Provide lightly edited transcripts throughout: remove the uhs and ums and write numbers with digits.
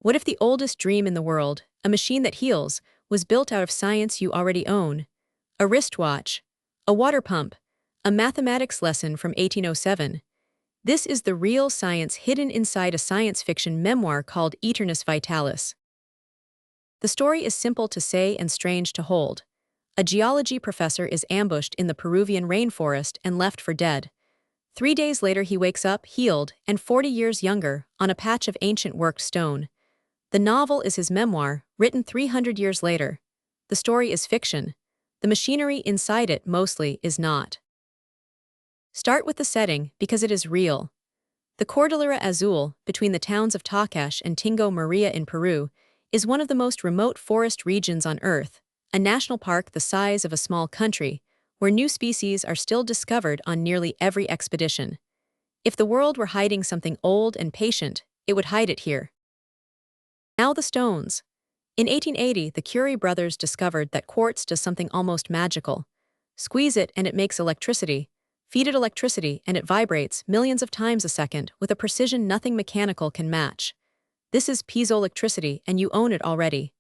What if the oldest dream in the world, a machine that heals, was built out of science you already own? A wristwatch, a water pump, a mathematics lesson from 1807. This is the real science hidden inside a science fiction memoir called AETERNUS VITALIS. The story is simple to say and strange to hold. A geology professor is ambushed in the Peruvian rainforest and left for dead. 3 days later he wakes up, healed, and 40 years younger, on a patch of ancient worked stone. The novel is his memoir, written 300 years later. The story is fiction. The machinery inside it mostly is not. Start with the setting, because it is real. The Cordillera Azul, between the towns of Tacash and Tingo Maria in Peru, is one of the most remote forest regions on Earth, a national park the size of a small country, where new species are still discovered on nearly every expedition. If the world were hiding something old and patient, it would hide it here. Now the stones. In 1880, the Curie brothers discovered that quartz does something almost magical. Squeeze it and it makes electricity. Feed it electricity and it vibrates millions of times a second with a precision nothing mechanical can match. This is piezoelectricity and you own it already.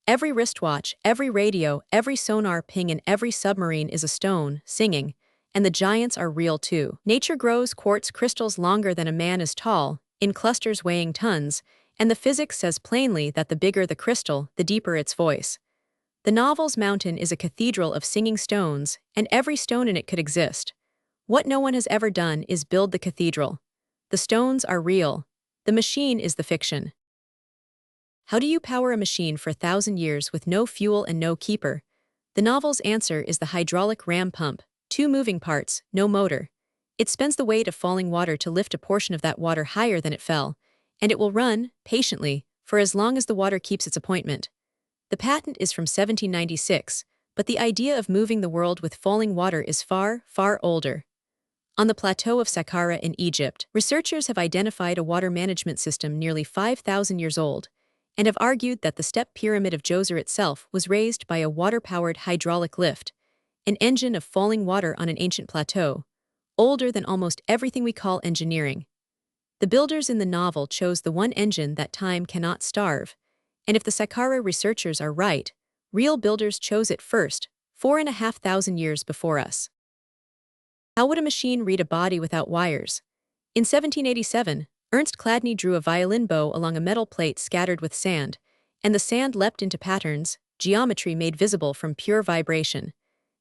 Every wristwatch, every radio, every sonar ping and every submarine is a stone, singing, and the giants are real too. Nature grows quartz crystals longer than a man is tall, in clusters weighing tons, and the physics says plainly that the bigger the crystal, the deeper its voice. The novel's mountain is a cathedral of singing stones, and every stone in it could exist. What no one has ever done is build the cathedral. The stones are real. The machine is the fiction. How do you power a machine for 1,000 years with no fuel and no keeper? The novel's answer is the hydraulic ram pump, 2 moving parts, no motor. It spends the weight of falling water to lift a portion of that water higher than it fell, and it will run, patiently, for as long as the water keeps its appointment. The patent is from 1796, but the idea of moving the world with falling water is far, far older. On the plateau of Saqqara in Egypt, researchers have identified a water management system nearly 5,000 years old, and have argued that the step pyramid of Djoser itself was raised by a water-powered hydraulic lift, an engine of falling water on an ancient plateau, older than almost everything we call engineering. The builders in the novel chose the one engine that time cannot starve, and if the Saqqara researchers are right, real builders chose it first, 4,500 years before us. How would a machine read a body without wires? In 1787, Ernst Chladni drew a violin bow along a metal plate scattered with sand, and the sand leapt into patterns, geometry made visible from pure vibration.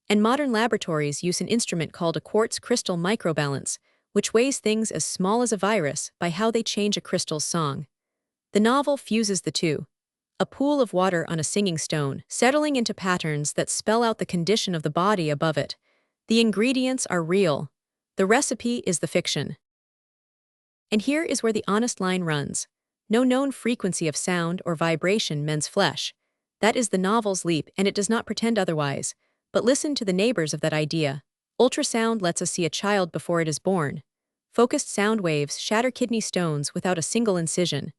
And modern laboratories use an instrument called a quartz crystal microbalance, which weighs things as small as a virus by how they change a crystal's song. The novel fuses the two. A pool of water on a singing stone, settling into patterns that spell out the condition of the body above it. The ingredients are real. The recipe is the fiction. And here is where the honest line runs. No known frequency of sound or vibration mends flesh. That is the novel's leap, and it does not pretend otherwise. But listen to the neighbors of that idea. Ultrasound lets us see a child before it is born. Focused sound waves shatter kidney stones without a single incision.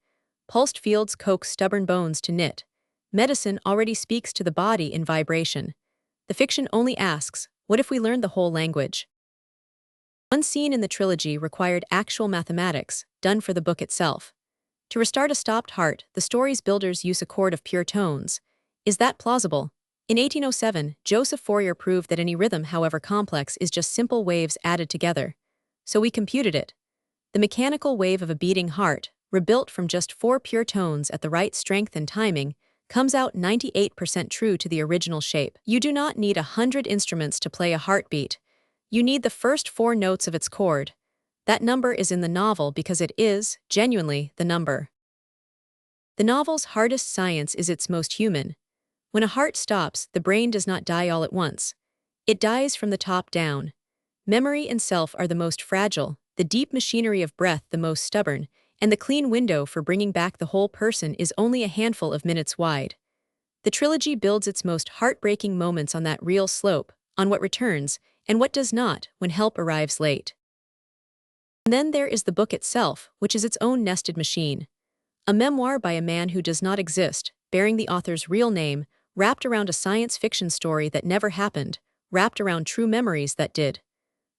Pulsed fields coax stubborn bones to knit. Medicine already speaks to the body in vibration. The fiction only asks, what if we learned the whole language? One scene in the trilogy required actual mathematics, done for the book itself. To restart a stopped heart, the story's builders use a chord of pure tones. Is that plausible? In 1807, Joseph Fourier proved that any rhythm, however complex, is just simple waves added together. So we computed it. The mechanical wave of a beating heart, rebuilt from just 4 pure tones at the right strength and timing, comes out 98% true to the original shape. You do not need 100 instruments to play a heartbeat. You need the first 4 notes of its chord. That number is in the novel because it is, genuinely, the number. The novel's hardest science is its most human. When a heart stops, the brain does not die all at once. It dies from the top down. Memory and self are the most fragile, the deep machinery of breath the most stubborn, and the clean window for bringing back the whole person is only a handful of minutes wide. The trilogy builds its most heartbreaking moments on that real slope, on what returns, and what does not when help arrives late. And then there is the book itself, which is its own nested machine. A memoir by a man who does not exist, bearing the author's real name, wrapped around a science fiction story that never happened, wrapped around true memories that did.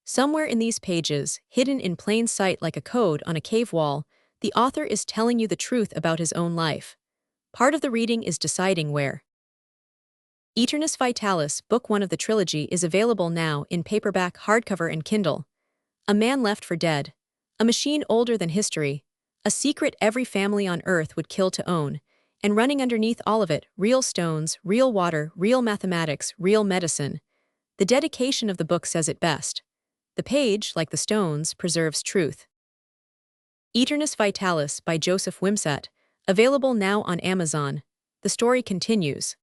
Somewhere in these pages, hidden in plain sight like a code on a cave wall, The author is telling you the truth about his own life. Part of the reading is deciding where. AETERNUS VITALIS, Book 1 of the trilogy, is available now in paperback, hardcover, and Kindle. A man left for dead. A machine older than history. A secret every family on Earth would kill to own. And running underneath all of it, real stones, real water, real mathematics, real medicine. The dedication of the book says it best. The page, like the stones, preserves truth. AETERNUS VITALIS by Joseph Wimsatt, available now on Amazon. The story continues.